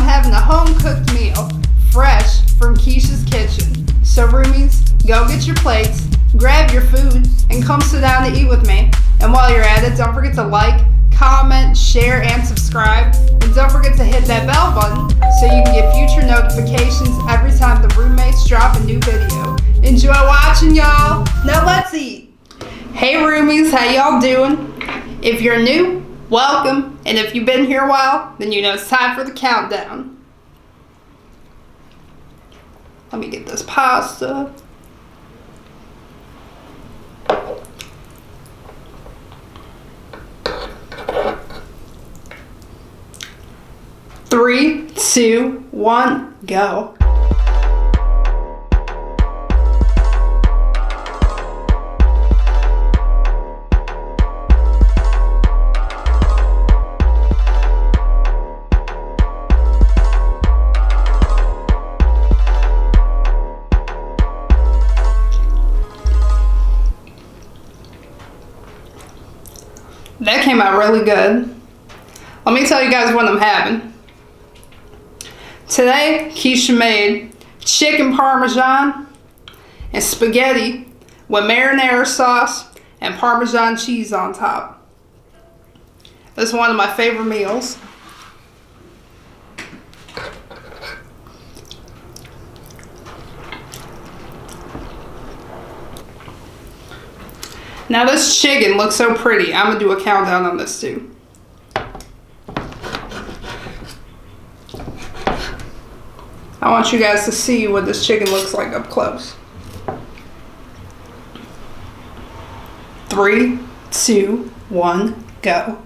having a home-cooked meal, fresh from Keisha's kitchen. So roomies, go get your plates, grab your food, and come sit down to eat with me. And while you're at it, don't forget to like, comment, share, and subscribe. And don't forget to hit that bell button so you can get future notifications every time the roommates drop a new video. Enjoy watching, y'all. Now let's eat. Hey roomies, how y'all doing? If you're new, welcome. And if you've been here a while, then you know it's time for the countdown. Let me get this pasta. Three, two, one, go. That came out really good. Let me tell you guys what I'm having. Today, Keisha made chicken Parmesan and spaghetti with marinara sauce and Parmesan cheese on top. This is one of my favorite meals. Now this chicken looks so pretty. I'm gonna do a countdown on this too. I want you guys to see what this chicken looks like up close. 3, 2, 1, go.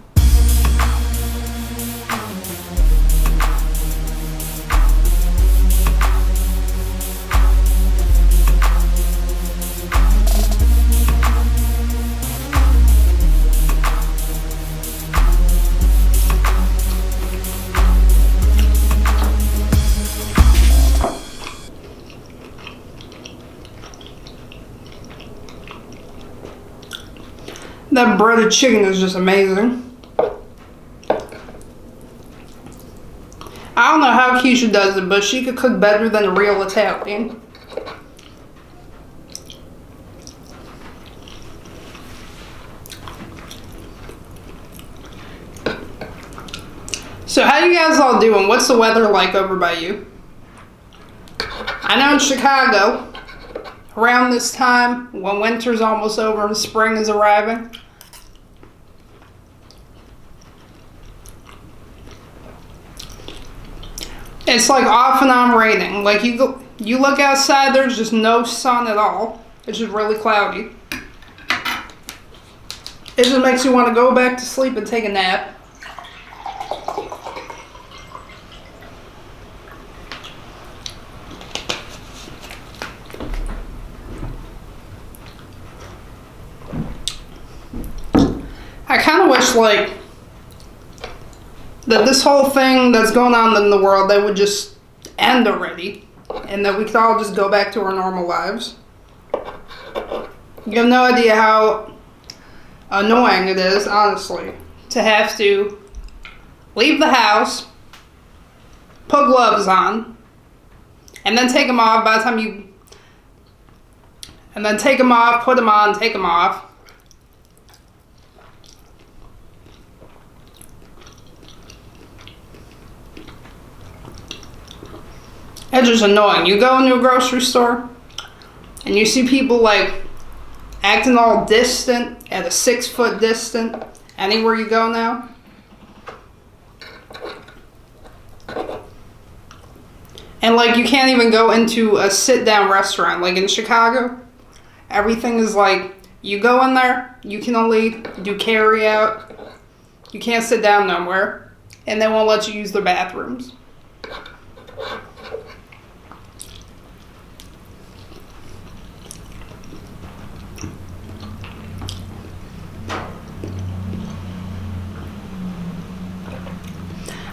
That breaded chicken is just amazing. I don't know how Keisha does it, but she could cook better than a real Italian. So how you guys all doing? What's the weather like over by you? I know in Chicago, around this time, when winter's almost over and spring is arriving, it's like off and on raining. Like you look outside, there's just no sun at all. It's just really cloudy. It just makes you want to go back to sleep and take a nap. I kind of wish like that this whole thing that's going on in the world, that would just end already, and that we could all just go back to our normal lives. You have no idea how annoying it is, honestly, to have to leave the house, put gloves on, and then take them off by the time you, and then take them off, put them on, take them off. It's just annoying. You go into a grocery store and you see people like acting all distant at a 6-foot distance anywhere you go now. And like you can't even go into a sit-down restaurant. Like in Chicago, everything is like you go in there, you can only do carry out. You can't sit down nowhere, and they won't let you use their bathrooms.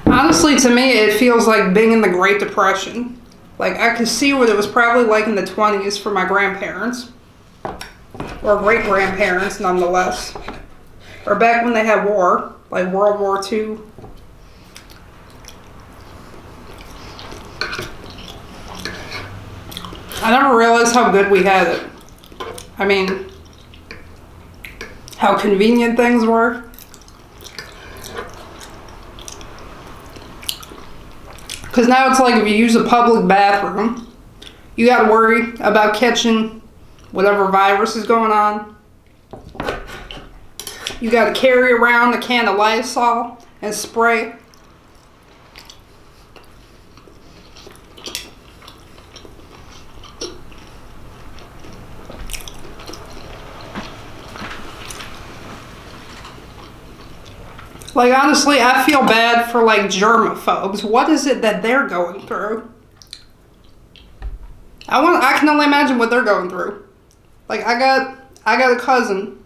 Honestly, to me, it feels like being in the Great Depression. Like, I could see what it was probably like in the 20s for my grandparents. Or great-grandparents, nonetheless. Or back when they had war, like World War II. I never realized how good we had it. I mean, how convenient things were. Because now it's like if you use a public bathroom, you got to worry about catching whatever virus is going on. You got to carry around a can of Lysol and spray. Like, honestly, I feel bad for, like, germaphobes. What is it that they're going through? I can only imagine what they're going through. Like, I got a cousin,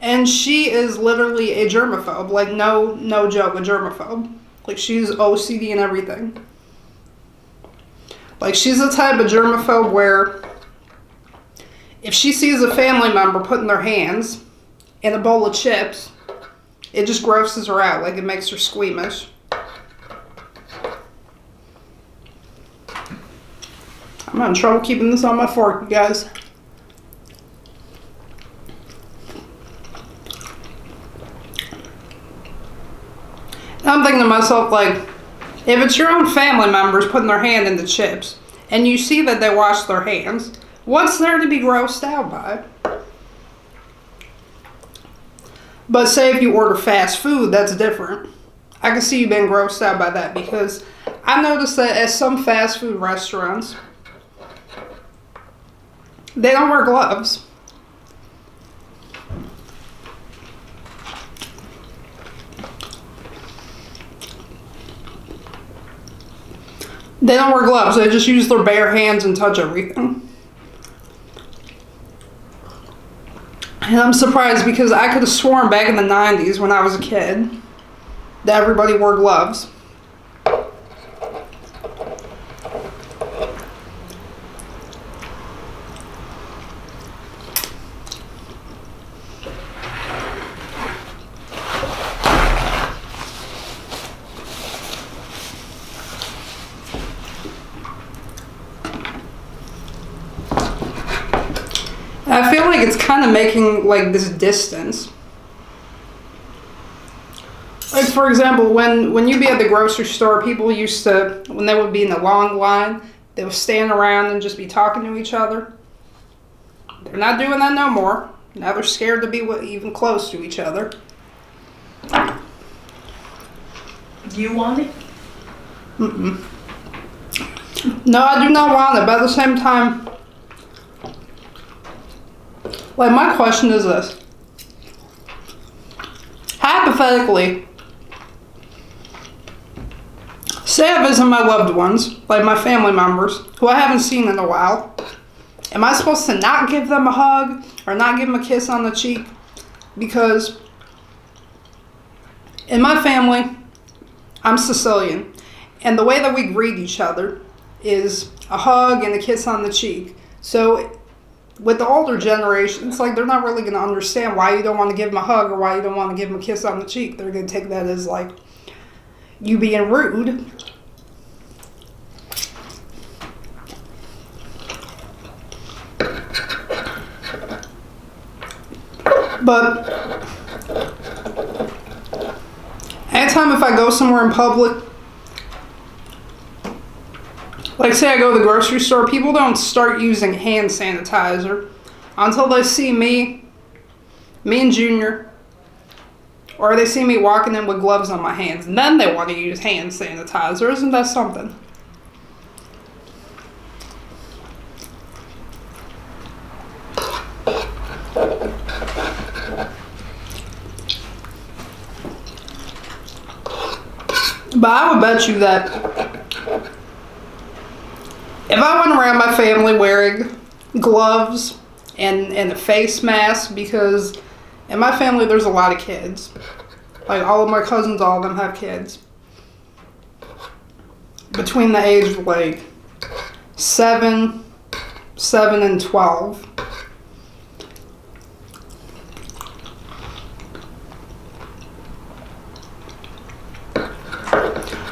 and she is literally a germaphobe. Like, no joke, a germaphobe. Like, she's OCD and everything. Like, she's the type of germaphobe where if she sees a family member putting their hands in a bowl of chips, it just grosses her out. Like, it makes her squeamish. I'm having trouble keeping this on my fork, you guys. And I'm thinking to myself, like, if it's your own family members putting their hand in the chips, and you see that they wash their hands, what's there to be grossed out by? But say if you order fast food, that's different. I can see you being grossed out by that, because I noticed that at some fast food restaurants, they don't wear gloves. They don't wear gloves. They just use their bare hands and touch everything. And I'm surprised, because I could have sworn back in the 90s when I was a kid that everybody wore gloves. I feel like it's kind of making, like, this distance. Like, for example, when you'd be at the grocery store, people used to, when they would be in a long line, they would stand around and just be talking to each other. They're not doing that no more. Now they're scared to be even close to each other. Do you want it? Mm-mm. No, I do not want it, but at the same time, like, my question is this. Hypothetically, say I visit my loved ones, like my family members, who I haven't seen in a while. Am I supposed to not give them a hug or not give them a kiss on the cheek? Because in my family, I'm Sicilian, and the way that we greet each other is a hug and a kiss on the cheek. So with the older generation, it's like they're not really going to understand why you don't want to give them a hug or why you don't want to give them a kiss on the cheek. They're going to take that as, like, you being rude. But anytime if I go somewhere in public, like, say I go to the grocery store, people don't start using hand sanitizer until they see me and Junior, or they see me walking in with gloves on my hands, and then they want to use hand sanitizer. Isn't that something? But I would bet you that if I went around my family wearing gloves and a face mask, because in my family there's a lot of kids. Like, all of my cousins, all of them have kids. Between the age of, like, 7 and 12.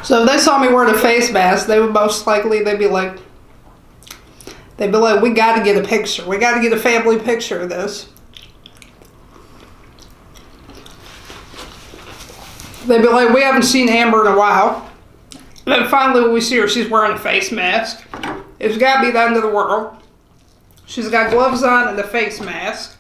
So if they saw me wearing a face mask, they would most likely, they'd be like, They'd be like, we got to get a picture. We got to get a family picture of this. They'd be like, we haven't seen Amber in a while. Then finally when we see her, she's wearing a face mask. It's got to be the end of the world. She's got gloves on and a face mask.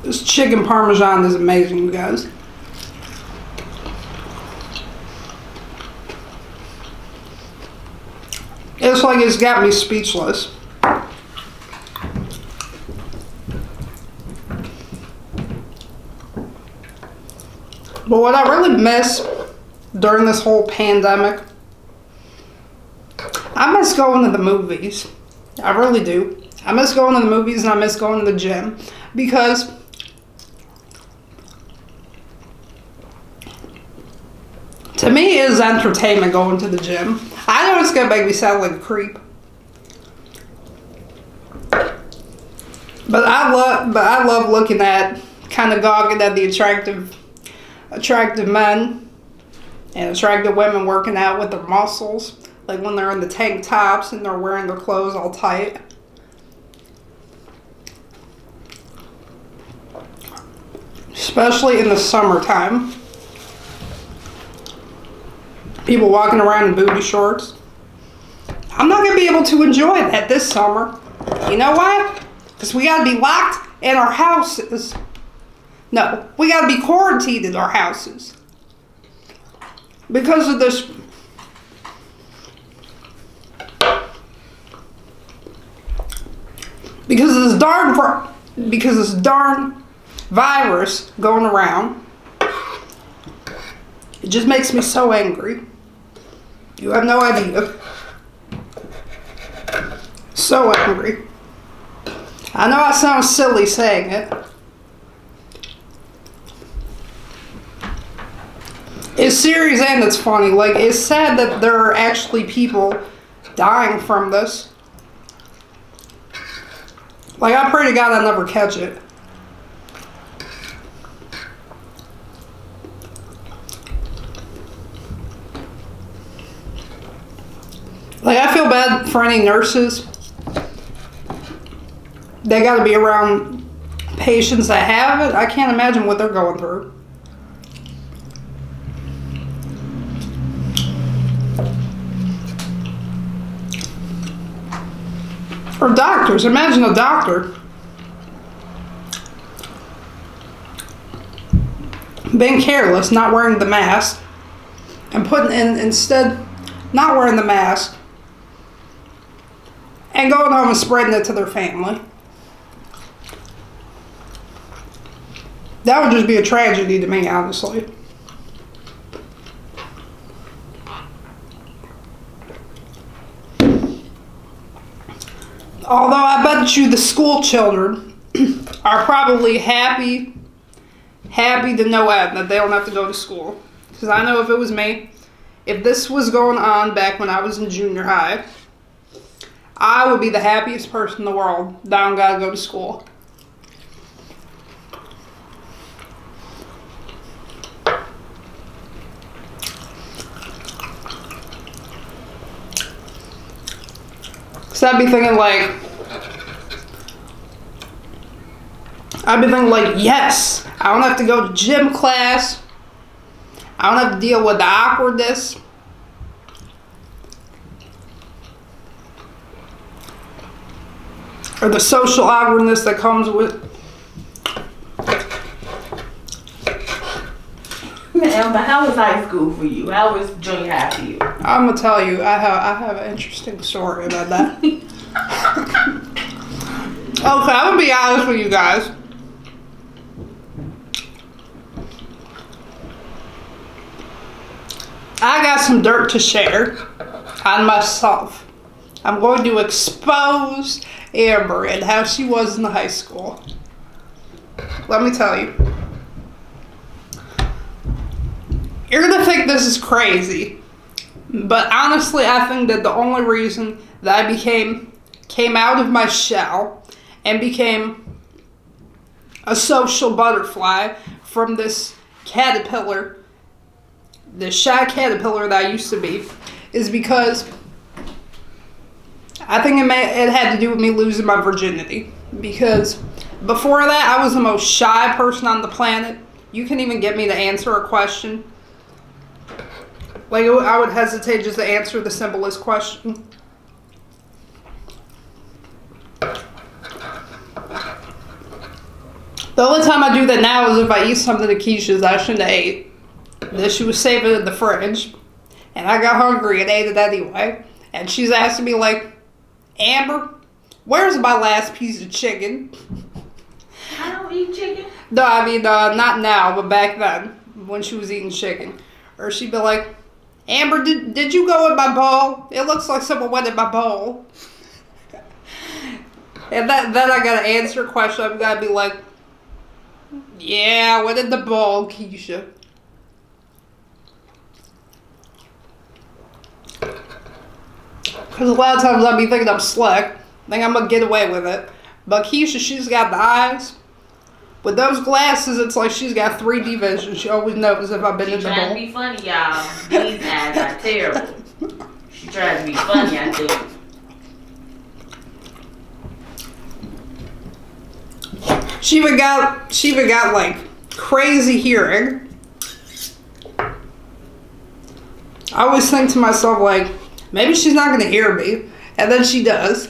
This chicken Parmesan is amazing, you guys. It's like it's got me speechless. But what I really miss during this whole pandemic, I miss going to the movies. I really do. I miss going to the movies and I miss going to the gym. Because to me, it is entertainment going to the gym. I know it's going to make me sound like a creep. But I love looking at, kind of gogging at the attractive men and attractive women working out with their muscles. Like when they're in the tank tops and they're wearing their clothes all tight. Especially in the summertime. People walking around in booty shorts. I'm not going to be able to enjoy that this summer. You know why? Because we got to be locked in our houses. No, we got to be quarantined in our houses. Because of this. Because of this darn virus going around. It just makes me so angry. You have no idea. So angry. I know I sound silly saying it. It's serious and it's funny. Like, it's sad that there are actually people dying from this. Like, I pray to God I never catch it. Like, I feel bad for any nurses. They got to be around patients that have it. I can't imagine what they're going through. Or doctors. Imagine a doctor being careless, not wearing the mask, and putting in, instead, not wearing the mask, and going home and spreading it to their family. That would just be a tragedy to me, honestly. Although I bet you the school children are probably happy to no end that they don't have to go to school. Because I know if it was me, if this was going on back when I was in junior high, I would be the happiest person in the world that I don't gotta go to school. So I'd be thinking like, yes, I don't have to go to gym class. I don't have to deal with the awkwardness. Or the social awkwardness that comes with. Amber, how was high school for you? How was junior high for you? I'm gonna tell you, I have an interesting story about that. Okay, I'm gonna be honest with you guys. I got some dirt to share on myself. I'm going to expose Amber and how she was in high school. Let me tell you. You're gonna think this is crazy, but honestly, I think that the only reason that I came out of my shell and became a social butterfly from this caterpillar, this shy caterpillar that I used to be, is because I think it had to do with me losing my virginity. Because before that, I was the most shy person on the planet. You couldn't even get me to answer a question. Like, I would hesitate just to answer the simplest question. The only time I do that now is if I eat something that Keisha's I shouldn't have ate. That she was saving in the fridge. And I got hungry and ate it anyway. And she's asking me like, Amber, where's my last piece of chicken? I don't eat chicken. No, I mean, not now, but back then, when she was eating chicken. Or she'd be like, Amber, did you go in my bowl? It looks like someone went in my bowl. And then I gotta answer a question. I've gotta be like, yeah, I went in the bowl, Keisha. Because a lot of times I'll be thinking I'm slick. Think I'm gonna get away with it. But Keisha, she's got the eyes. With those glasses, it's like she's got 3D vision. She always knows if I've been in the bowl. She trying to be funny, y'all. These eyes are terrible. She tries to be funny, I think. She even got like crazy hearing. I always think to myself like, maybe she's not gonna hear me, and then she does.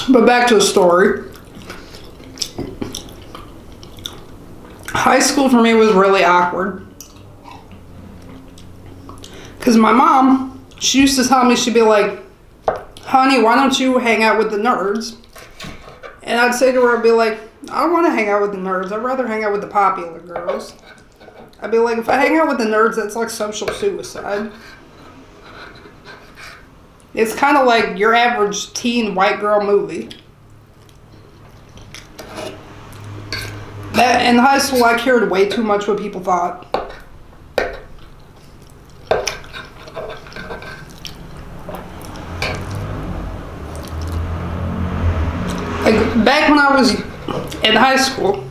But back to the story. High school for me was really awkward. Because my mom, she used to tell me, she'd be like, honey, why don't you hang out with the nerds? And I'd say to her, I'd be like, I don't want to hang out with the nerds. I'd rather hang out with the popular girls. I'd be like, if I hang out with the nerds, that's like social suicide. It's kind of like your average teen white girl movie. In high school, I cared way too much what people thought. Like, back when I was in high school,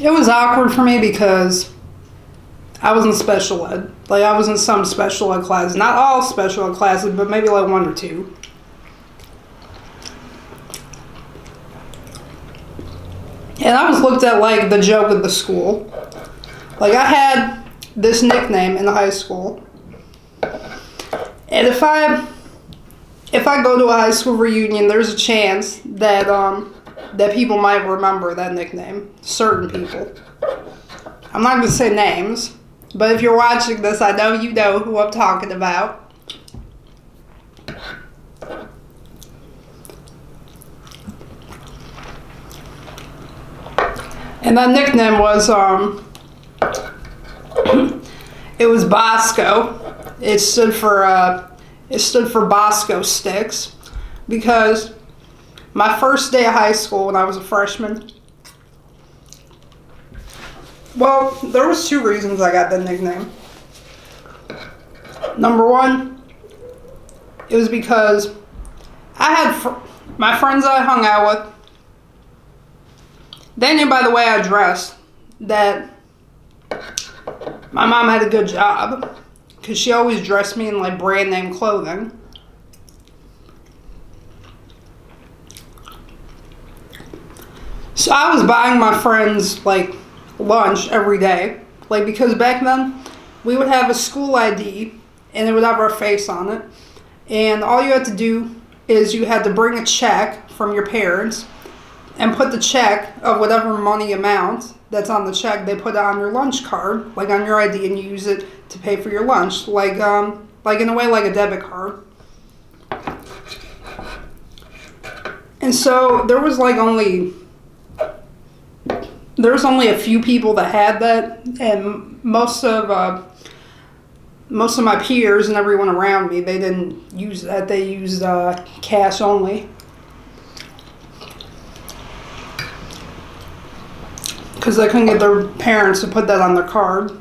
it was awkward for me because I was in special ed. Like, I was in some special ed classes. Not all special ed classes, but maybe like 1 or 2. And I was looked at like the joke of the school. Like, I had this nickname in high school. And if I go to a high school reunion, there's a chance that that people might remember that nickname. Certain people. I'm not going to say names. But if you're watching this, I know you know who I'm talking about. And that nickname was, it was Bosco. It stood for Bosco Sticks. Because my first day of high school when I was a freshman, well, there was 2 reasons I got that nickname. Number 1, it was because I had my friends I hung out with, they knew by the way I dressed that my mom had a good job. Because she always dressed me in like brand name clothing. So I was buying my friends like lunch every day. Like, because back then we would have a school ID and it would have our face on it. And all you had to do is you had to bring a check from your parents and put the check of whatever money amount that's on the check, they put it on your lunch card, like on your ID, and you use it to pay for your lunch, like in a way like a debit card. And so there was only a few people that had that, and most of my peers and everyone around me, they didn't use that. They used cash only. Because they couldn't get their parents to put that on their card.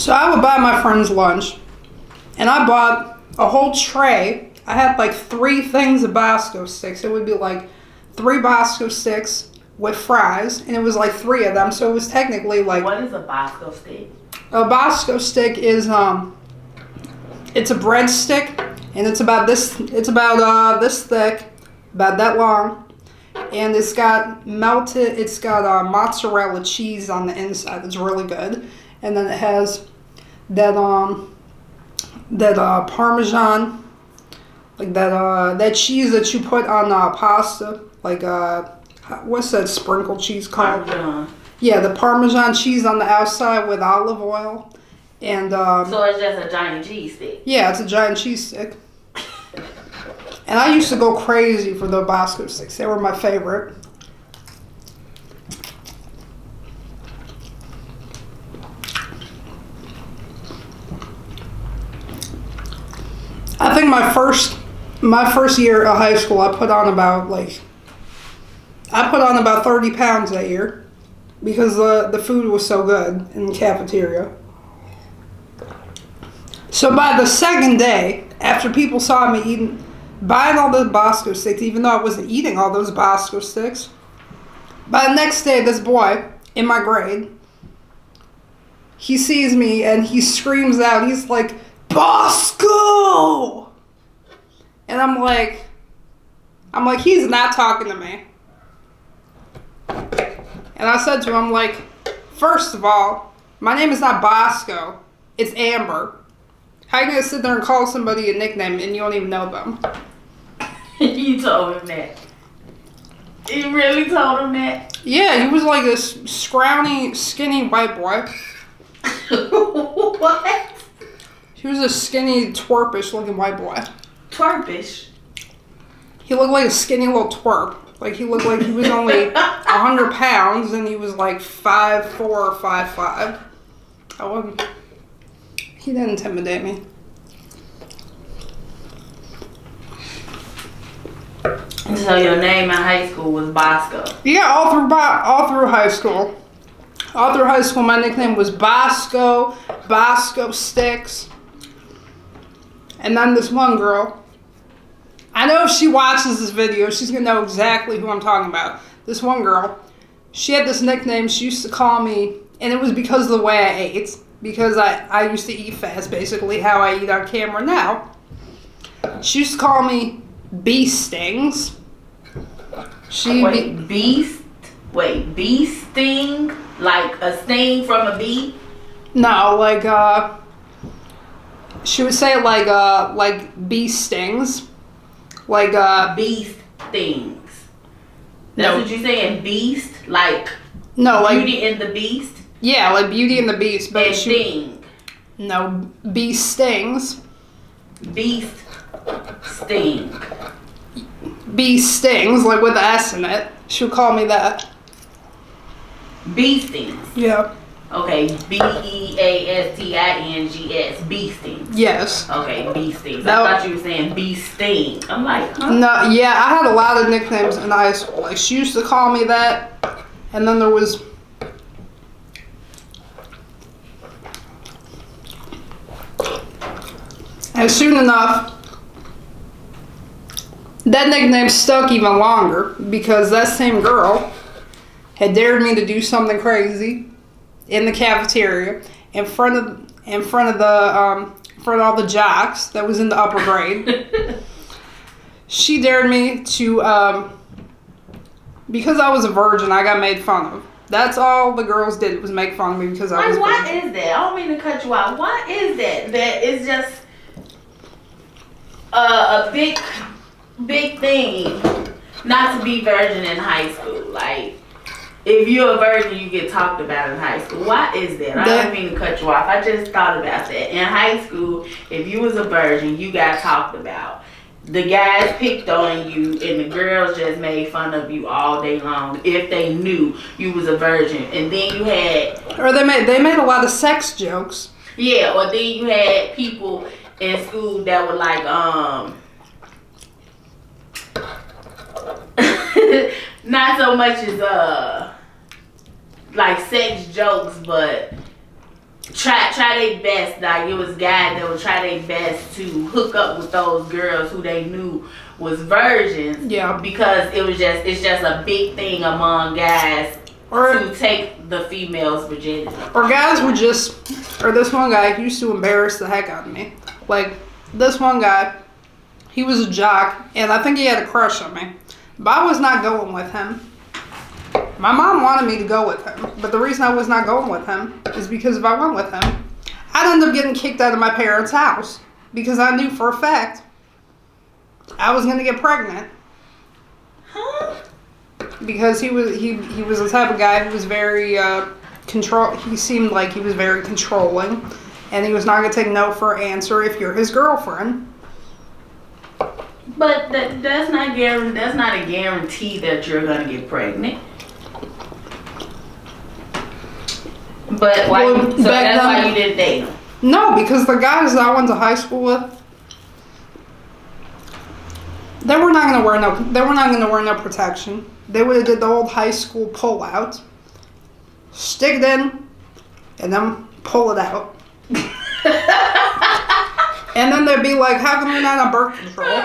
So I would buy my friend's lunch, and I bought a whole tray. I had like 3 things of Bosco sticks. It would be like 3 Bosco sticks with fries, and it was like 3 of them. So it was technically like. What is a Bosco stick? A Bosco stick is it's a breadstick, and it's about this. It's about this thick, about that long, and it's got melted. It's got mozzarella cheese on the inside. It's really good, and then it has that Parmesan, like that cheese that you put on pasta, like what's that sprinkle cheese called? Parmesan. Yeah, the Parmesan cheese on the outside with olive oil, and so it's just a giant cheese stick. yeah, it's a giant cheese stick. And I used to go crazy for the Bosco sticks. They were my favorite. I think my first year of high school, I put on about 30 pounds that year because the food was so good in the cafeteria. So by the second day, after people saw me buying all those Bosco sticks, even though I wasn't eating all those Bosco sticks, by the next day, this boy in my grade, he sees me and he screams out, he's like, Bosco! And I'm like, he's not talking to me. And I said to him, like, first of all, my name is not Bosco, it's Amber. How are you going to sit there and call somebody a nickname and you don't even know them? You told him that. You really told him that? Yeah, he was like this scrawny, skinny white boy. What? He was a skinny, twerpish looking white boy. Twerpish? He looked like a skinny little twerp. Like, he looked like he was only 100 pounds and he was like 5'4" or 5'5". I wasn't. He didn't intimidate me. So your name in high school was Bosco? Yeah, all through high school. All through high school, my nickname was Bosco, Bosco Sticks. And then this one girl, I know if she watches this video, she's going to know exactly who I'm talking about. This one girl, she had this nickname. She used to call me, and it was because of the way I ate. Because I used to eat fast, basically how I eat on camera now. She used to call me Bee Stings. Bee sting? Like a sting from a bee? No, like, she would say it like bee stings. Like, Bee stings. That's what you're saying? Beast? Like, no, like Beauty and the Beast? Yeah, like Beauty and the Beast, but and sting. No, bee stings. Beast sting. Bee stings, like with the S in it. She would call me that. Bee stings. Yeah. Okay, BEASTINGS. Bee stings. Yes. Okay, bee stings. I thought you were saying bee sting. I'm like, huh? No, yeah, I had a lot of nicknames in high school. Like, she used to call me that, and then there was. And soon enough, that nickname stuck even longer because that same girl had dared me to do something crazy in the cafeteria in front of all the jocks that was in the upper grade. She dared me to because I was a virgin, I got made fun of. That's all the girls did was make fun of me because I was a virgin. What is that? I don't mean to cut you out. What is that? That is just a big thing not to be virgin in high school. Like, if you're a virgin, you get talked about in high school. Why is that? I don't mean to cut you off. I just thought about that. In high school, if you was a virgin, you got talked about. The guys picked on you, and the girls just made fun of you all day long if they knew you was a virgin. And then you had, or they made a lot of sex jokes. Yeah, or then you had people in school that were like, not so much as like sex jokes, but try their best. Like it was guys that would try their best to hook up with those girls who they knew was virgins. Yeah. Because it's just a big thing among guys to take the female's virginity. Or guys would or this one guy used to embarrass the heck out of me. Like, this one guy, he was a jock, and I think he had a crush on me. But I was not going with him. My mom wanted me to go with him, but the reason I was not going with him is because if I went with him, I'd end up getting kicked out of my parents' house because I knew for a fact I was going to get pregnant. Huh? Because he was the type of guy who was very he seemed like he was very controlling, and he was not going to take no for an answer if you're his girlfriend. But that's not a guarantee that you're going to get pregnant. But that's why you didn't date him? No, because the guys that I went to high school with, they were not going to wear no protection. They would have did the old high school pull out, stick it in, and then pull it out. And then they'd be like, how come you're not on birth control?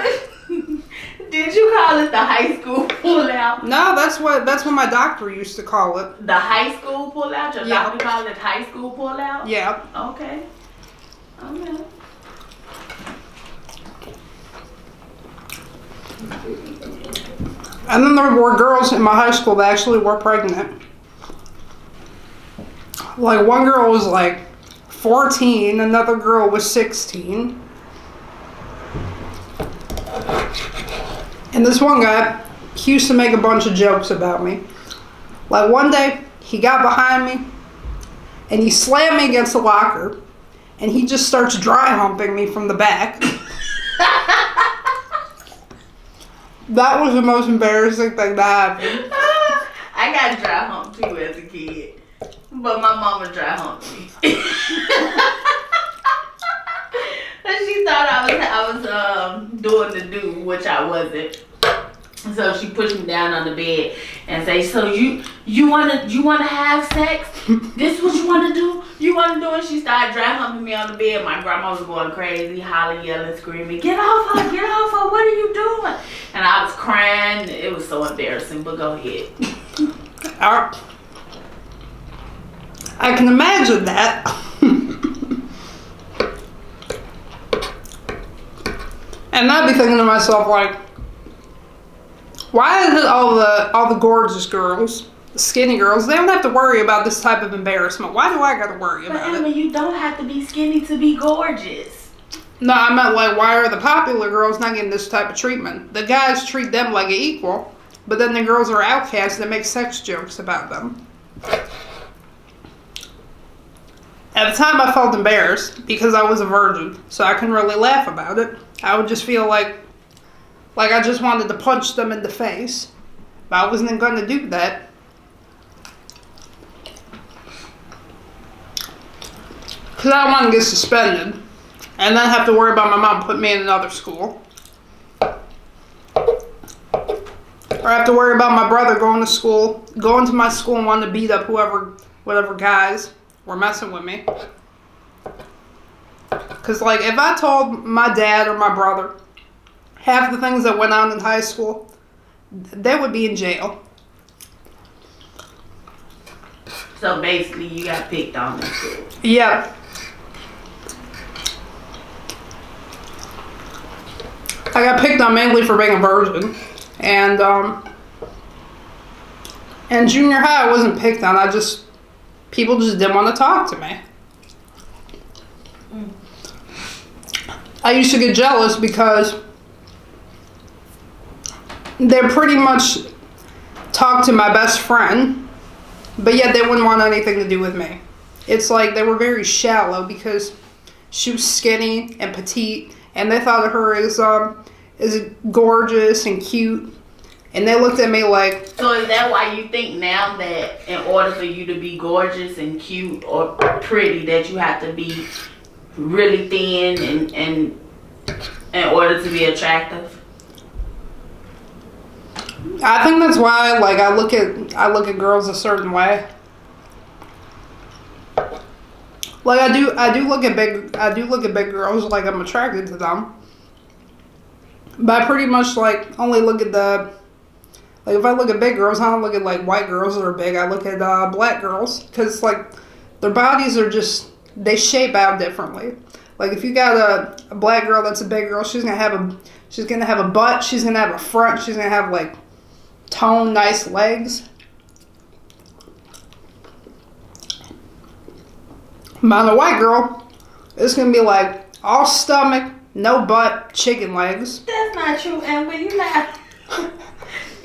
Did you call it the high school pull out? No, that's what my doctor used to call it. The high school pull out? Your doctor called it high school pull out? Yeah. Okay. And then there were girls in my high school that actually were pregnant. Like, one girl was like 14, another girl was 16. And this one guy, he used to make a bunch of jokes about me. Like, one day, he got behind me, and he slammed me against the locker, and he just starts dry humping me from the back. That was the most embarrassing thing that happened. I got dry humped too as a kid, but my mama dry humped me. She thought I was doing the do, which I wasn't. So she pushed me down on the bed and say, "So you wanna have sex? This what you wanna do? You wanna do it?" She started dry humping me on the bed. My grandma was going crazy, hollering, yelling, screaming, "Get off her! Get off her! What are you doing?" And I was crying. It was so embarrassing. But go ahead. I can imagine that. And I'd be thinking to myself, like, why is it all the gorgeous girls, the skinny girls, they don't have to worry about this type of embarrassment? Why do I got to worry about Emma, you don't have to be skinny to be gorgeous. No, I meant, like, why are the popular girls not getting this type of treatment? The guys treat them like an equal, but then the girls are outcasts that make sex jokes about them. At the time, I felt embarrassed because I was a virgin, so I couldn't really laugh about it. I would just feel like I just wanted to punch them in the face, but I wasn't going to do that. Because I don't want to get suspended and then have to worry about my mom putting me in another school. Or have to worry about my brother going to my school and wanting to beat up whatever guys were messing with me. Because, like, if I told my dad or my brother half the things that went on in high school, they would be in jail. So basically, you got picked on in school. Yeah. I got picked on mainly for being a virgin. And in junior high, I wasn't picked on. People just didn't want to talk to me. I used to get jealous because they pretty much talked to my best friend, but yet they wouldn't want anything to do with me. It's like they were very shallow because she was skinny and petite, and they thought of her as gorgeous and cute, and they looked at me like... So is that why you think now that in order for you to be gorgeous and cute or pretty, that you have to be really thin and in order to be attractive? I think that's why, like, I look at girls a certain way. Like I do look at big girls. Like I'm attracted to them. But I pretty much like only look at like if I look at big girls, I don't look at like white girls that are big. I look at black girls because like their bodies are just they shape out differently. Like if you got a black girl that's a big girl, she's gonna have a butt, she's gonna have a front, she's gonna have like toned, nice legs. But on a white girl, it's gonna be like all stomach, no butt, chicken legs. That's not true, Amber. You not.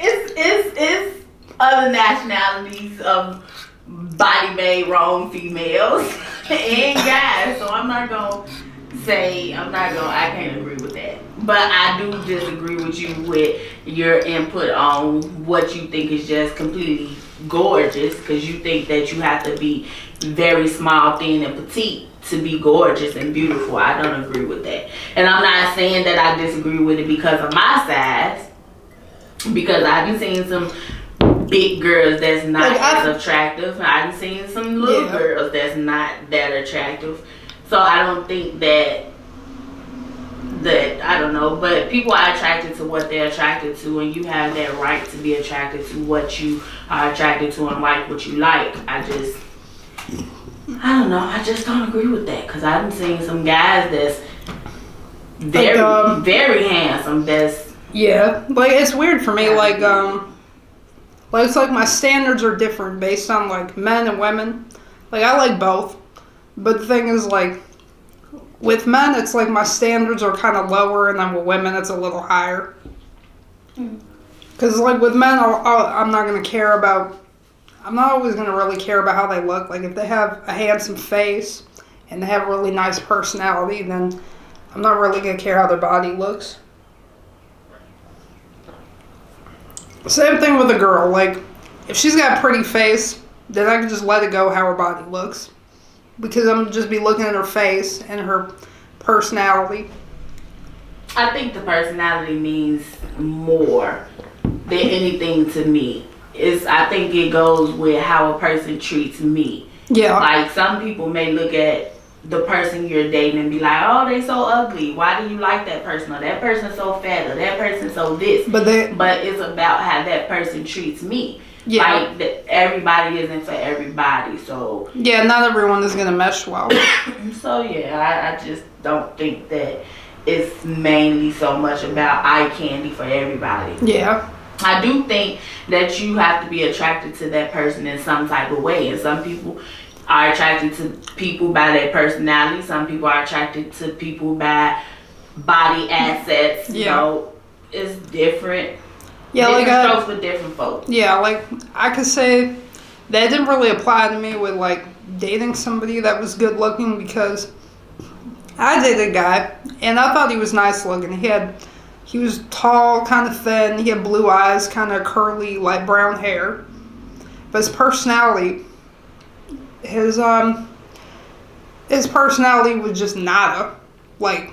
It's other nationalities of body made wrong females and guys. So I can't agree with that. But I do disagree with you with your input on what you think is just completely gorgeous, because you think that you have to be very small, thin, and petite to be gorgeous and beautiful. I don't agree with that. And I'm not saying that I disagree with it because of my size, because I've been seeing some big girls that's not as attractive. I've seen some little girls that's not that attractive. So I don't think that I don't know, but people are attracted to what they're attracted to, and you have that right to be attracted to what you are attracted to and like what you like. I don't know, I just don't agree with that, because I've seen some guys that's very, very handsome. Like it's weird for me, like it's like my standards are different based on like men and women. Like I like both, but the thing is like with men, it's like my standards are kind of lower, and then with women, it's a little higher. Because like with men, I'm not always going to really care about how they look. Like if they have a handsome face and they have a really nice personality, then I'm not really going to care how their body looks. Same thing with a girl. Like if she's got a pretty face, then I can just let it go how her body looks. Because I'm going to just be looking at her face and her personality. I think the personality means more than anything to me. I think it goes with how a person treats me. Yeah. Like some people may look at the person you're dating and be like, oh, they so ugly. Why do you like that person? Or that person's so fat. Or that person's so this. But it's about how that person treats me. Yeah. Like everybody isn't for everybody, so yeah, not everyone is gonna mesh well. So yeah, I just don't think that it's mainly so much about eye candy for everybody. Yeah. I do think that you have to be attracted to that person in some type of way, and some people are attracted to people by their personality. Some people are attracted to people by body assets. You know, it's different. Yeah, different strokes for different folks. Yeah, like I could say that didn't really apply to me with like dating somebody that was good looking, because I dated a guy and I thought he was nice looking. He was tall, kind of thin. He had blue eyes, kind of curly, light brown hair. But his personality was just nada. Like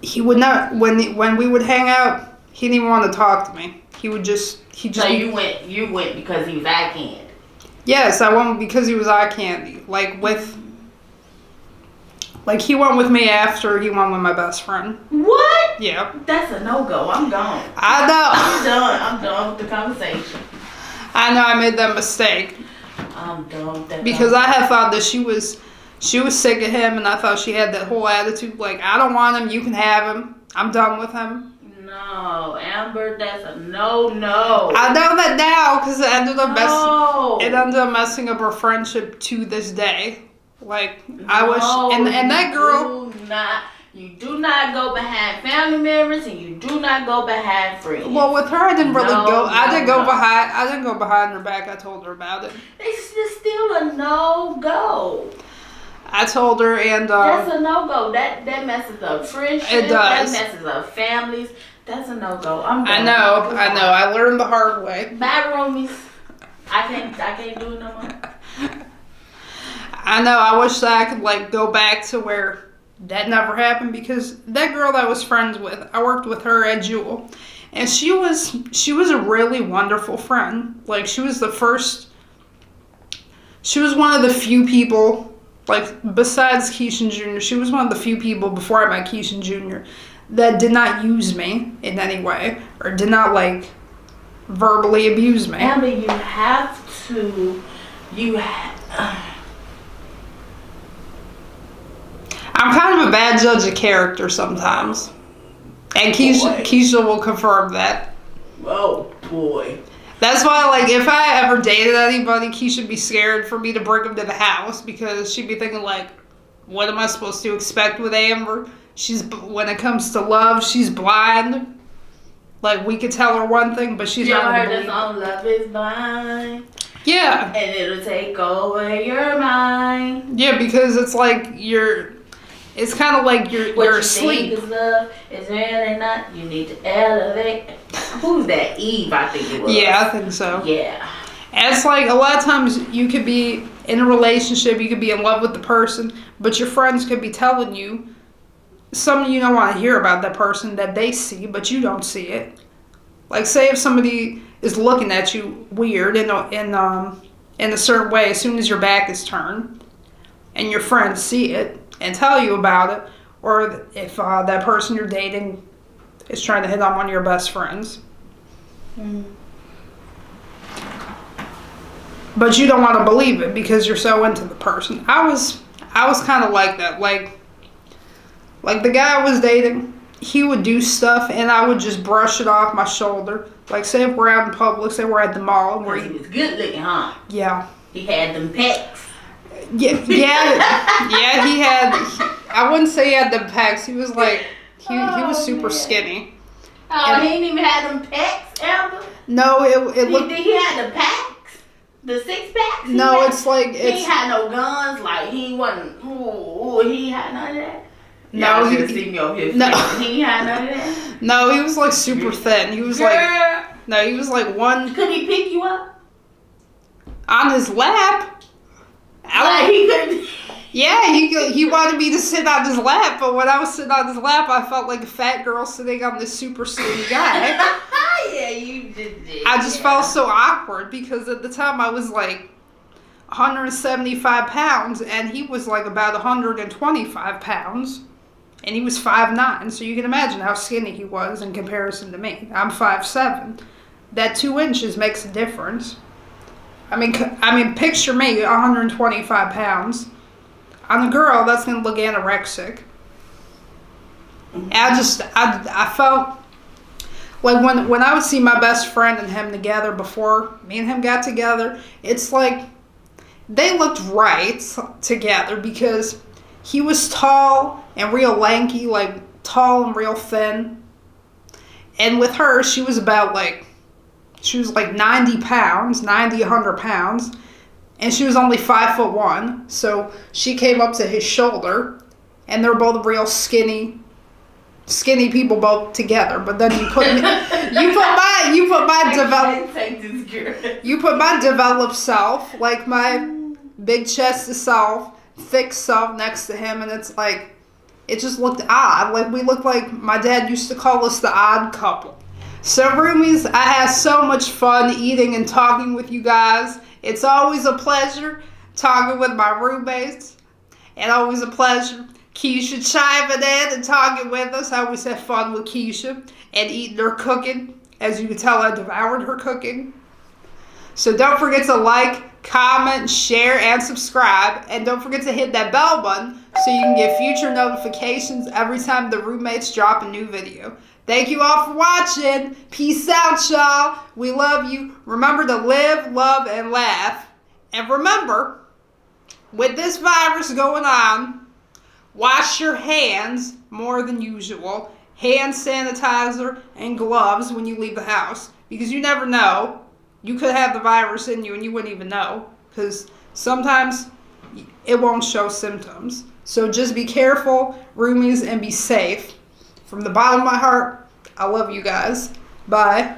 he would not when we would hang out. He didn't even want to talk to me. So you went because he was eye candy? Yes, I went because he was eye candy. He went with me after he went with my best friend. What? Yeah. That's a no-go. I'm gone. I know. I'm done with the conversation. I know I made that mistake. I'm done with that. Because I had thought that she was sick of him, and I thought she had that whole attitude like, I don't want him, you can have him. I'm done with him. No, Amber, that's a no. I know that now because it ended up messing up our friendship to this day. Like I wish, and that girl. You do not go behind family members, and you do not go behind friends. Well, with her, I didn't really go. I didn't go behind her back. I told her about it. It's just still a no-go. I told her, and that's a no-go. That messes up friendships. It does. That messes up families. That's a no-go. I'm done. I know. I learned the hard way. Bye, roomies. I can't do it no more. I know. I wish that I could go back to where that never happened, because that girl that I was friends with, I worked with her at Jewel, and she was a really wonderful friend. Like she was the first she was one of the few people, like, besides Keisha Jr., she was one of the few people before I met Keisha Jr. that did not use me in any way or did not, like, verbally abuse me. Amber, you have to, I'm kind of a bad judge of character sometimes. And Keisha will confirm that. Oh, boy. That's why, like, if I ever dated anybody, Keisha would be scared for me to bring them to the house because she'd be thinking, like, what am I supposed to expect with Amber? When it comes to love, she's blind. Like, we could tell her one thing, but she's not going to believe it. Song Love is Blind. Yeah. And it'll take over your mind. Yeah, because it's like it's kind of like you're asleep. Think is love is really not. You need to elevate. Who's that? Eve, I think it was. Yeah, I think so. Yeah. And it's like a lot of times you could be in a relationship, you could be in love with the person, but your friends could be telling you something you don't want to hear about that person that they see, but you don't see it. Like, say if somebody is looking at you weird in a certain way as soon as your back is turned, and your friends see it and tell you about it, or if that person you're dating is trying to hit on one of your best friends. Mm. But you don't want to believe it because you're so into the person. I was kind of like that. Like the guy I was dating, he would do stuff and I would just brush it off my shoulder. Like, say if we're out in public, say we're at the mall. Where he was good looking, huh? Yeah. He had them pecs. Yeah, he had, I wouldn't say he had the pecs. He was like, he was super skinny. Oh, and he didn't even have them pecs, Amber? No, it looked. He had the packs? The 6-packs? No, it's like, he ain't had no guns, like, he wasn't, he had none of that? No, he see me over here. No. He had none of that? No, he was like super thin. He was he was like one. Could he pick you up? On his lap. Like he could. Yeah, he wanted me to sit on his lap, but when I was sitting on his lap, I felt like a fat girl sitting on this super skinny guy. Yeah, you did. I just felt so awkward because at the time I was like 175 pounds and he was like about 125 pounds. And he was 5'9", so you can imagine how skinny he was in comparison to me. I'm 5'7". That 2 inches makes a difference. I mean, picture me, 125 pounds. On a girl, that's going to look anorexic. And I felt like when I would see my best friend and him together before me and him got together, it's like they looked right together because he was tall and real lanky, like tall and real thin. And with her, she was like 90 pounds, 100 pounds. And she was only 5'1", so she came up to his shoulder, and they're both real skinny people both together. But then you put my developed self, like my big chested self, thick self next to him, and it's like it just looked odd. Like we looked like my dad used to call us the odd couple. So roomies, I had so much fun eating and talking with you guys. It's always a pleasure talking with my roommates. And always a pleasure Keisha chiming in and talking with us. I always have fun with Keisha and eating her cooking. As you can tell, I devoured her cooking. So don't forget to like, comment, share, and subscribe. And don't forget to hit that bell button so you can get future notifications every time the roommates drop a new video. Thank you all for watching. Peace out, y'all. We love you. Remember to live, love, and laugh. And remember, with this virus going on, wash your hands more than usual. Hand sanitizer and gloves when you leave the house. Because you never know. You could have the virus in you and you wouldn't even know. Because sometimes it won't show symptoms. So just be careful, roomies, and be safe. From the bottom of my heart, I love you guys. Bye.